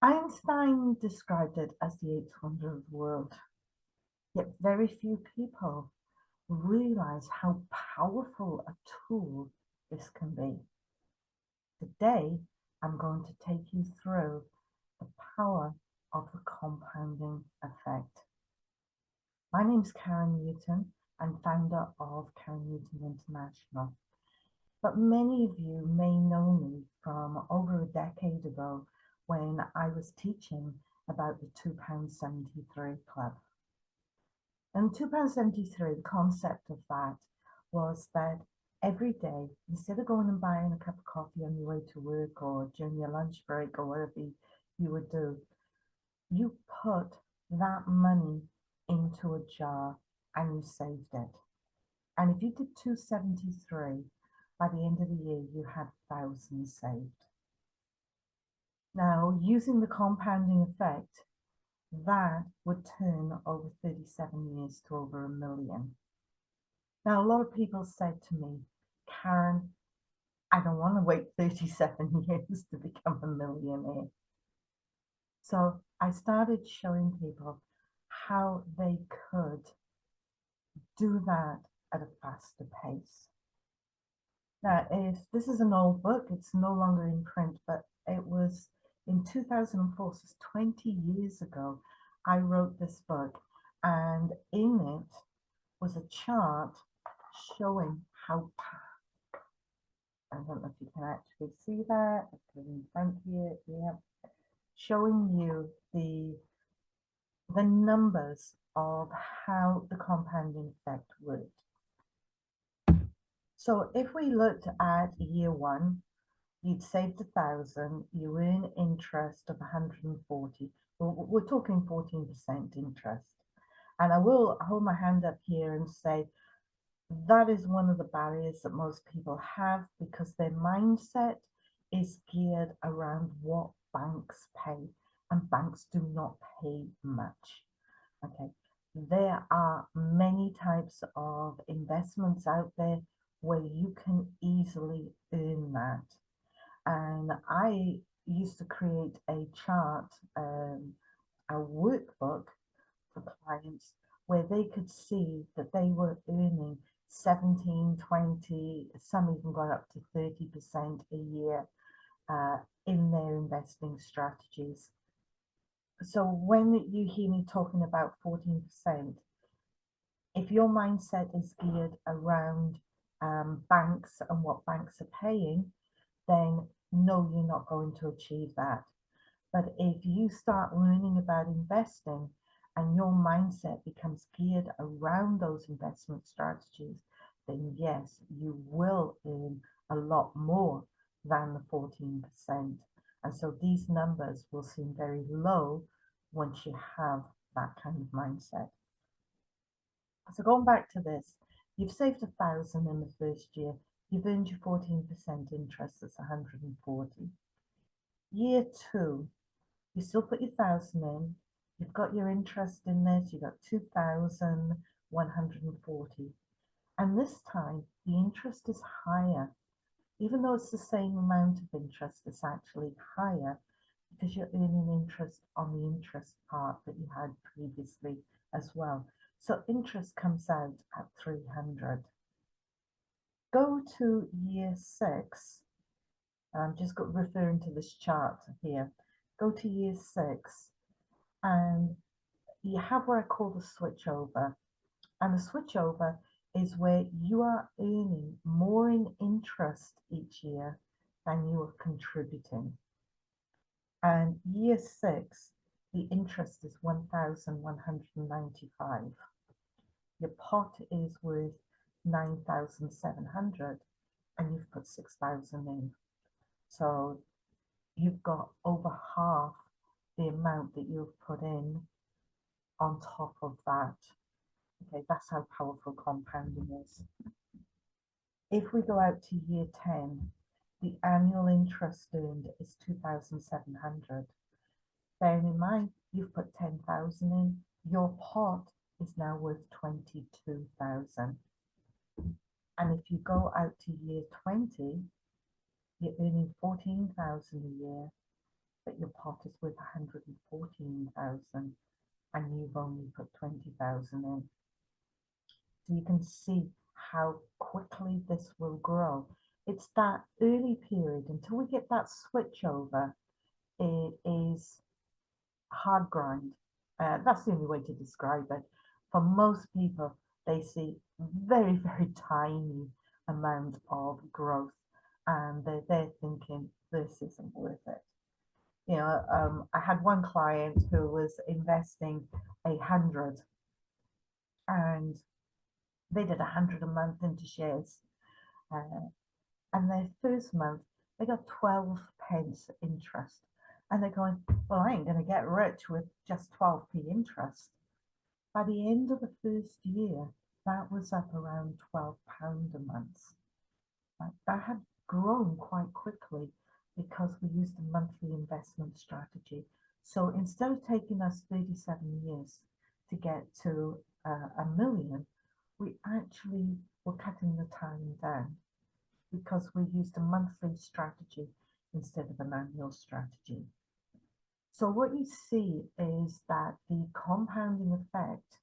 Einstein described it as the eighth wonder of the world, yet very few people realize how powerful a tool this can be. Today, I'm going to take you through the power of the compounding effect. My name's Karen Newton. I'm founder of Karen Newton International. But many of you may know me from over a decade ago when I was teaching about the £2.73 club. And £2.73, the concept of that was that every day, instead of going and buying a cup of coffee on your way to work or during your lunch break or whatever you would do, you put that money into a jar and you saved it. And if you did 273, by the end of the year, you had thousands saved. Now, using the compounding effect, that would turn over 37 years to over a million. Now, a lot of people said to me, Karen, I don't want to wait 37 years to become a millionaire. So I started showing people how they could do that at a faster pace. Now, if this is an old book, it's no longer in print, but it was in 2004, so 20 years ago, I wrote this book, and in it was a chart showing how, I don't know if you can actually see that, I put it in front here, yeah, showing you the numbers of how the compounding effect worked. So if we looked at year one, you'd saved 1,000, you earn interest of 140. Well, we're talking 14% interest. And I will hold my hand up here and say that is one of the barriers that most people have because their mindset is geared around what banks pay, and banks do not pay much. Okay, there are many types of investments out there where you can easily earn that. And I used to create a chart, a workbook for clients where they could see that they were earning 17, 20, some even got up to 30% a year in their investing strategies. So when you hear me talking about 14%, if your mindset is geared around banks and what banks are paying, then no, you're not going to achieve that. But if you start learning about investing and your mindset becomes geared around those investment strategies, then yes, you will earn a lot more than the 14%. And so these numbers will seem very low once you have that kind of mindset. So going back to this, you've saved 1,000 in the first year, you've earned your 14% interest, that's 140. Year two, you still put your 1,000 in, you've got your interest in there, so you've got 2,140. And this time the interest is higher. Even though it's the same amount of interest, it's actually higher because you're earning interest on the interest part that you had previously as well. So interest comes out at 300. Go to year six. I'm just referring to this chart here. Go to year six and you have what I call the switchover. And the switchover is where you are earning more in interest each year than you are contributing. And year six, the interest is 1,195. Your pot is worth 9,700 and you've put 6,000 in. So you've got over half the amount that you've put in on top of that. Okay, that's how powerful compounding is. If we go out to year 10, the annual interest earned is 2,700. Bearing in mind, you've put 10,000 in, your pot is now worth 22,000. And if you go out to year 20, you're earning 14,000 a year, but your pot is worth 114,000 and you've only put 20,000 in. So you can see how quickly this will grow. It's that early period until we get that switch over. It is hard grind. That's the only way to describe it. For most people, they see very, very tiny amount of growth and they're thinking this isn't worth it. I had one client who was investing 100 and they did 100 a month into shares. Uh, and their first month, they got 12 pence interest. And they're going, well, I ain't going to get rich with just 12p interest. By the end of the first year, that was up around £12 a month. That had grown quite quickly because we used a monthly investment strategy. So instead of taking us 37 years to get to £1 million, we actually were cutting the time down because we used a monthly strategy instead of an annual strategy. So what you see is that the compounding effect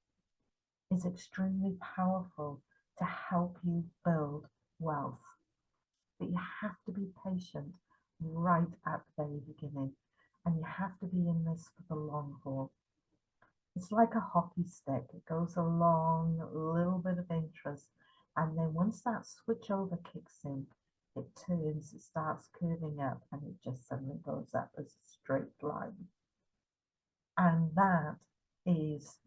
is extremely powerful to help you build wealth. But you have to be patient right at the very beginning, and you have to be in this for the long haul. It's like a hockey stick. It goes along, a little bit of interest, and then once that switch over kicks in, it turns, it starts curving up, and it just suddenly goes up as a straight line. And that is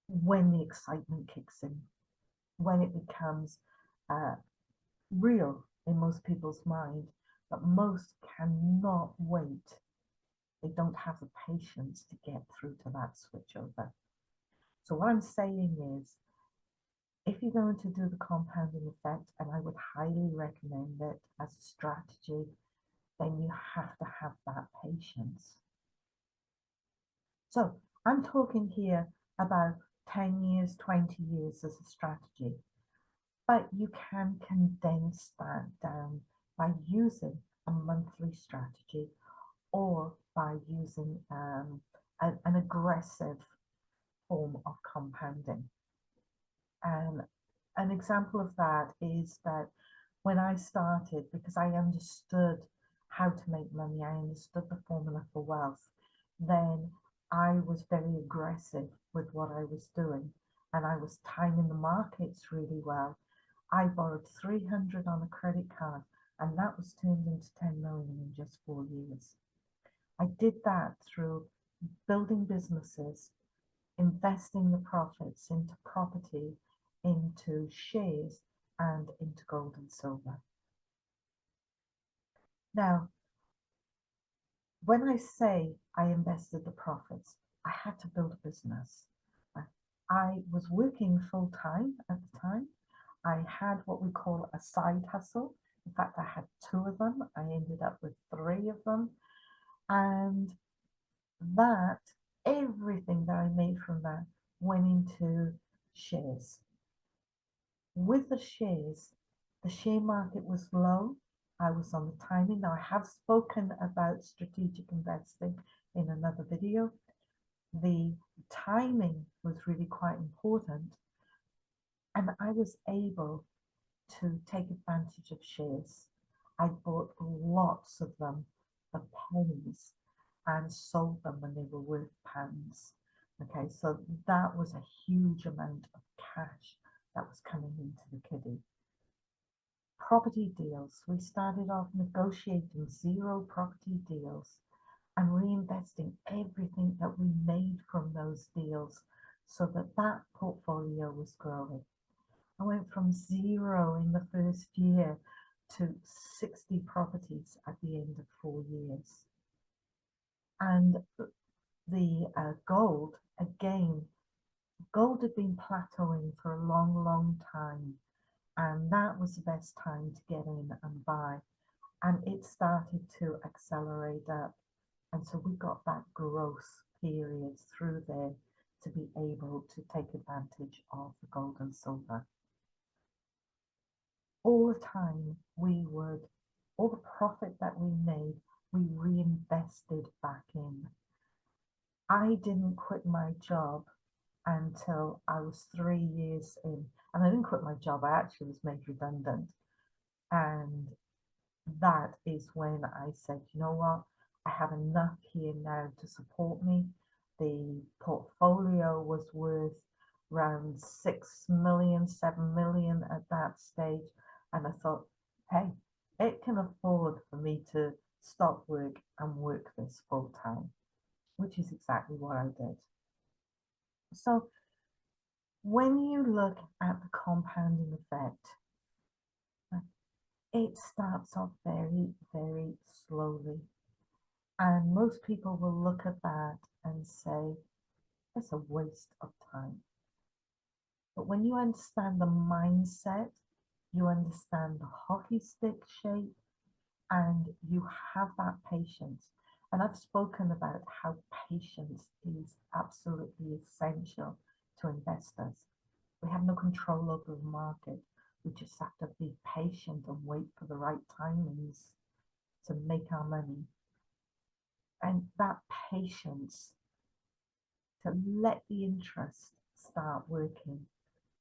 when the excitement kicks in, when it becomes real in most people's mind, but most cannot wait. They don't have the patience to get through to that switchover. So what I'm saying is, if you're going to do the compounding effect, and I would highly recommend it as a strategy, then you have to have that patience. So I'm talking here about 10 years, 20 years as a strategy, but you can condense that down by using a monthly strategy or by using an aggressive form of compounding. And an example of that is that when I started, because I understood how to make money, I understood the formula for wealth, then I was very aggressive with what I was doing and I was timing the markets really well. I borrowed 300 on a credit card and that was turned into 10 million in just 4 years. I did that through building businesses, investing the profits into property, into shares, and into gold and silver. Now, when I say I invested the profits, I had to build a business. I was working full time at the time. I had what we call a side hustle. In fact, I had 2 of them. I ended up with 3 of them. And that, everything that I made from that went into shares. With the shares, the share market was low. I was on the timing. Now, I have spoken about strategic investing in another video. The timing was really quite important. And I was able to take advantage of shares. I bought lots of them for pennies and sold them when they were worth pounds. Okay, so that was a huge amount of cash that was coming into the kiddie. Property deals. We started off negotiating 0 property deals and reinvesting everything that we made from those deals so that that portfolio was growing. I went from 0 in the first year to 60 properties at the end of 4 years. And the gold, again, gold had been plateauing for a long, long time. And that was the best time to get in and buy. And it started to accelerate up. And so we got that growth period through there to be able to take advantage of the gold and silver. All the time all the profit that we made we reinvested back in. I didn't quit my job until I was 3 years in. And I didn't quit my job, I actually was made redundant. And that is when I said, you know what, I have enough here now to support me. The portfolio was worth around 6 million, 7 million at that stage. And I thought, hey, it can afford for me to stop work and work this full time, which is exactly what I did. So when you look at the compounding effect, it starts off very, very slowly. And most people will look at that and say, it's a waste of time. But when you understand the mindset, you understand the hockey stick shape, and you have that patience. And I've spoken about how patience is absolutely essential to investors. We have no control over the market. We just have to be patient and wait for the right timings to make our money. And that patience to let the interest start working,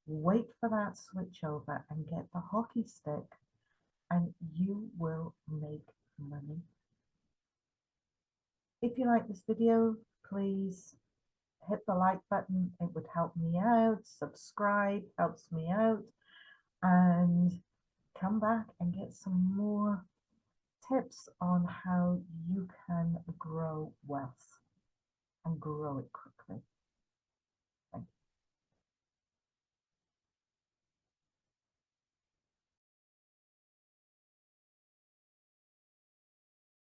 wait for that switch over and get the hockey stick, and you will make money. If you like this video, please hit the like button. It would help me out. Subscribe helps me out. And come back and get some more tips on how